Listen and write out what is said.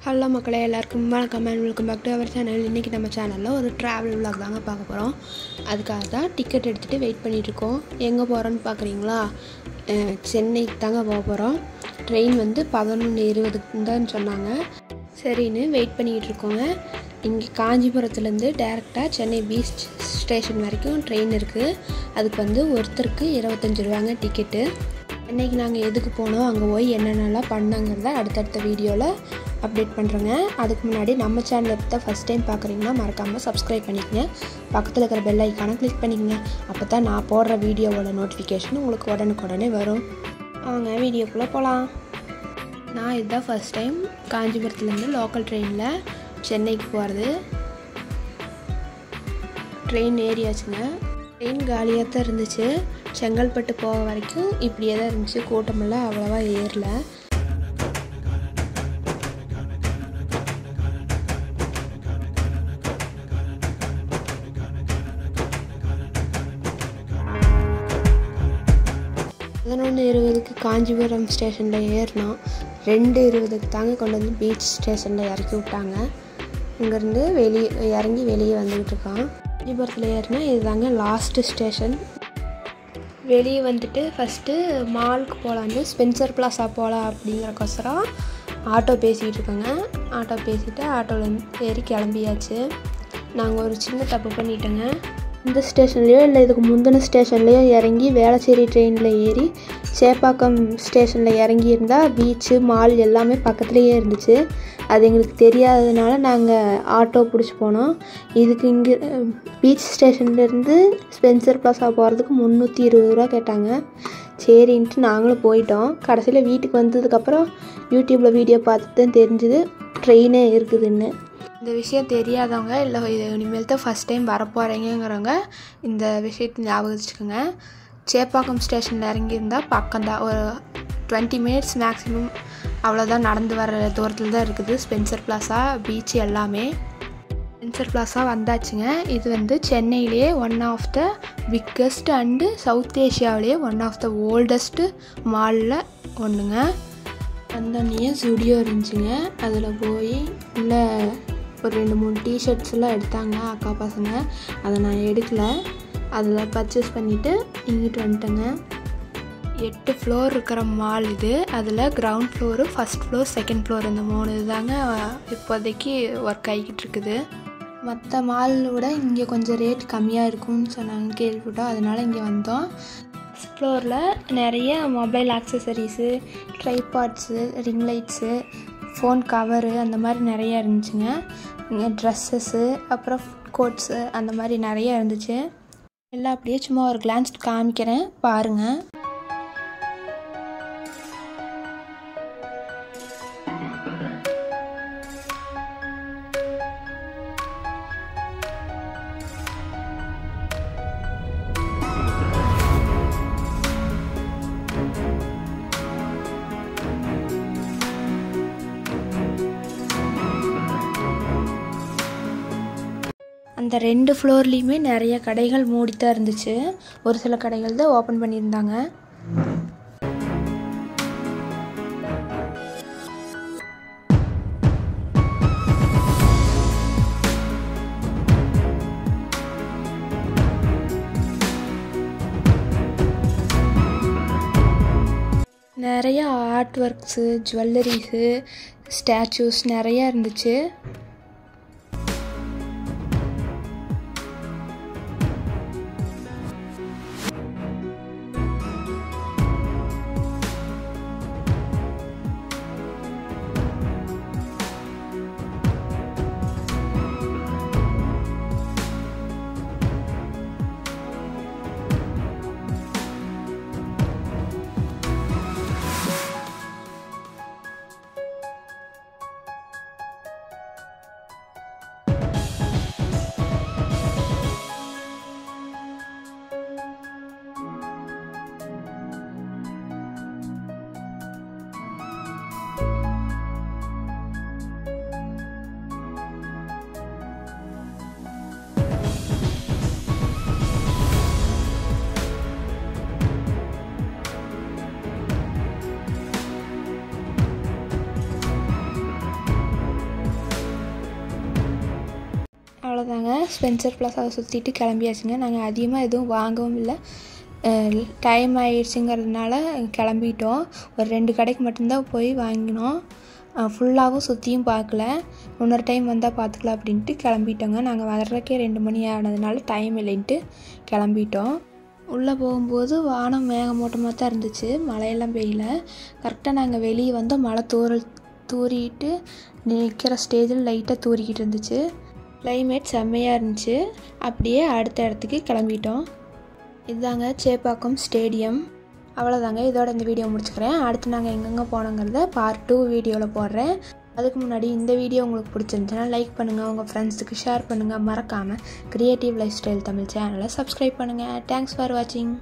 Hello மக்களே, எல்லாருக்கும் வணக்கம் and welcome back to our channel. இன்றைக்கி நம்ம சேனலில் ஒரு ட்ராவல் விலாக் தாங்க பார்க்க போகிறோம். அதுக்காக தான் டிக்கெட் எடுத்துகிட்டு வெயிட் பண்ணிகிட்ருக்கோம். எங்கே போகிறோன்னு பார்க்குறீங்களா? சென்னைக்கு தாங்க போக போகிறோம். ட்ரெயின் வந்து 11:20 தான் சொன்னாங்க. சரின்னு வெயிட் பண்ணிக்கிட்டு இருக்கோங்க. இங்கே காஞ்சிபுரத்துலேருந்து டேரெக்டாக சென்னை பீச் ஸ்டேஷன் வரைக்கும் ட்ரெயின் இருக்குது. அதுக்கு வந்து ஒருத்தருக்கு 25 ரூபாங்க டிக்கெட்டு. இன்றைக்கி நாங்கள் எதுக்கு போனோம், அங்கே போய் என்னென்னலாம் பண்ணாங்கிறத அடுத்தடுத்த வீடியோவில் அப்டேட் பண்ணுறோங்க. அதுக்கு முன்னாடி நம்ம சேனலை தான் ஃபஸ்ட் டைம் பார்க்குறீங்கன்னா மறக்காமல் சப்ஸ்கிரைப் பண்ணிக்கங்க. பக்கத்தில் இருக்கிற பெல் ஐக்கானை கிளிக் பண்ணிக்கங்க. அப்போ தான் நான் போடுற வீடியோவோட நோட்டிஃபிகேஷன் உங்களுக்கு உடனுக்குடனே வரும். வாங்க வீடியோக்குள்ளே போகலாம். நான் இதுதான் ஃபஸ்ட் டைம் காஞ்சிபுரத்துலேருந்து லோக்கல் ட்ரெயினில் சென்னைக்கு போகிறது. ட்ரெயின் ஏறியாச்சுங்க. ட்ரெயின் காலியாக தான் இருந்துச்சு. செங்கல்பட்டு போக வரைக்கும் இப்படியே தான் இருந்துச்சு. கூட்டமெல்லாம் அவ்வளோவா ஏறல. பதினொன்று 20க்கு காஞ்சிபுரம் ஸ்டேஷனில் ஏறினோம். 2:20க்கு தாங்க கொண்டு வந்து பீச் ஸ்டேஷனில் இறக்கி விட்டாங்க. இங்கேருந்து இறங்கி வெளியே வந்துக்கிட்டு இருக்கோம். காஞ்சிபுரத்தில் ஏறினா இது தாங்க லாஸ்ட்டு ஸ்டேஷன். வெளியே வந்துட்டு ஃபஸ்ட்டு மாலுக்கு போகலான்னு ஸ்பென்சர் பிளாஸா போகலாம் அப்படிங்கிறக்கோசரம் ஆட்டோ பேசிக்கிட்டு இருக்கோங்க. ஆட்டோ பேசிவிட்டு ஆட்டோவில் ஏறி கிளம்பியாச்சு. நாங்கள் ஒரு சின்ன தப்பு பண்ணிட்டோங்க. இந்த ஸ்டேஷன்லேயோ இல்லை இதுக்கு முந்தின ஸ்டேஷன்லேயோ இறங்கி வேளச்சேரி ட்ரெயினில் ஏறி சேப்பாக்கம் ஸ்டேஷனில் இறங்கியிருந்தால் பீச்சு மால் எல்லாமே பக்கத்துலேயே இருந்துச்சு. அது எங்களுக்கு தெரியாததுனால நாங்கள் ஆட்டோ பிடிச்சி போனோம். இதுக்கு இங்கே பீச் ஸ்டேஷன்லேருந்து ஸ்பென்சர் பிளாஸா போகிறதுக்கு 320 ரூபா கேட்டாங்க. சரின்ட்டு நாங்களும் போயிட்டோம். கடைசியில் வீட்டுக்கு வந்ததுக்கப்புறம் யூடியூப்பில் வீடியோ பார்த்து தான் தெரிஞ்சுது ட்ரெயினே இருக்குதுன்னு. இந்த விஷயம் தெரியாதவங்க இல்லை இது இனிமேல் தான் ஃபஸ்ட் டைம் வரப்போகிறீங்கிறவங்க இந்த விஷயத்தை ஞாபகம் வச்சுக்கோங்க. சேப்பாக்கம் ஸ்டேஷனில் இறங்கியிருந்தால் பக்கம்தான், ஒரு 20 மினிட்ஸ் மேக்ஸிமம் அவ்வளோதான். நடந்து வர தூரத்தில் தான் இருக்குது ஸ்பென்சர் பிளாஸா பீச் எல்லாமே. ஸ்பென்சர் பிளாஸா வந்தாச்சுங்க. இது வந்து சென்னையிலேயே one of the biggest and south ஏஷியாவிலேயே ஒன் ஆஃப் த ஓல்டஸ்ட்டு மாலில் ஒன்றுங்க. வந்தோடனே ஸ்டுடியோ இருந்துச்சுங்க. அதில் போய் உள்ளே ஒரு 2-3 டிஷர்ட்ஸ்லாம் எடுத்தாங்க அக்கா பசங்க. அதை நான் எடுக்கலை. அதில் பர்ச்சேஸ் பண்ணிவிட்டு இங்கிட்டு வந்துட்டேங்க. 8 ஃப்ளோர் இருக்கிற மால் இது. அதில் ground floor, first floor, second floor, இந்த 3 இதுதாங்க இப்போதைக்கு ஒர்க் ஆகிக்கிட்டு இருக்குது. மற்ற மாலில் விட இங்கே கொஞ்சம் ரேட் கம்மியாக இருக்கும்னு சொன்னாங்க, கேள்விப்பட்டோம். அதனால் இங்கே வந்தோம். ஃபஸ்ட் ஃப்ளோரில் நிறைய mobile accessories, tripods, ring lights, phone cover அந்த மாதிரி நிறையா இருந்துச்சுங்க. இங்கே ட்ரெஸ்ஸஸ்ஸு, அப்புறம் கோட்ஸு அந்த மாதிரி நிறையா இருந்துச்சு. எல்லாம் அப்படியே சும்மா ஒரு கிளான்ஸ் காமிக்கிறேன் பாருங்கள். அந்த 2 ஃப்ளோர்லேயுமே நிறைய கடைகள் மூடித்தான் இருந்துச்சு. ஒரு சில கடைகள் தான் ஓப்பன் பண்ணியிருந்தாங்க. நிறைய ஆர்ட் ஒர்க்ஸு, ஜுவல்லரிஸு, ஸ்டாச்சூஸ் நிறையா இருந்துச்சு. அவ்வளோதாங்க, ஸ்பென்சர் பிளாஸாவை சுற்றிட்டு கிளம்பியாச்சுங்க. நாங்கள் அதிகமாக எதுவும் வாங்கவும் இல்லை, டைம் ஆயிடுச்சுங்கிறதுனால கிளம்பிட்டோம். ஒரு 2 கடைக்கு மட்டும்தான் போய் வாங்கினோம். ஃபுல்லாகவும் சுற்றியும் பார்க்கல. இன்னொரு டைம் வந்தால் பார்த்துக்கலாம் அப்படின்ட்டு கிளம்பிட்டோங்க. நாங்கள் வர்றதுக்கே 2 மணி ஆனதுனால டைம் இல்லைன்ட்டு கிளம்பிட்டோம். உள்ளே போகும்போது வானம் மேகமூட்டமாக தான் இருந்துச்சு, மழையெல்லாம் பெய்யல. கரெக்டாக நாங்கள் வெளியே வந்தோம், மழை தூறிட்டு நிற்கிற ஸ்டேஜில் லைட்டாக தூறிக்கிட்டு இருந்துச்சு. கிளைமேட் செம்மையாக இருந்துச்சு. அப்படியே அடுத்த இடத்துக்கு கிளம்பிட்டோம். இதுதாங்க சேப்பாக்கம் ஸ்டேடியம். அவ்வளோதாங்க, இதோட இந்த வீடியோ முடிச்சுக்கிறேன். அடுத்து நாங்கள் எங்கெங்கே போனோங்கிறத பார்ட் 2 வீடியோவில் போடுறேன். அதுக்கு முன்னாடி இந்த வீடியோ உங்களுக்கு பிடிச்சிருந்துச்சுன்னா லைக் பண்ணுங்கள், உங்கள் ஃப்ரெண்ட்ஸுக்கு ஷேர் பண்ணுங்கள். மறக்காமல் கிரியேட்டிவ் லைஃப் ஸ்டைல் தமிழ் சேனலை சப்ஸ்கிரைப் பண்ணுங்கள். தேங்க்ஸ் ஃபார் வாட்சிங்.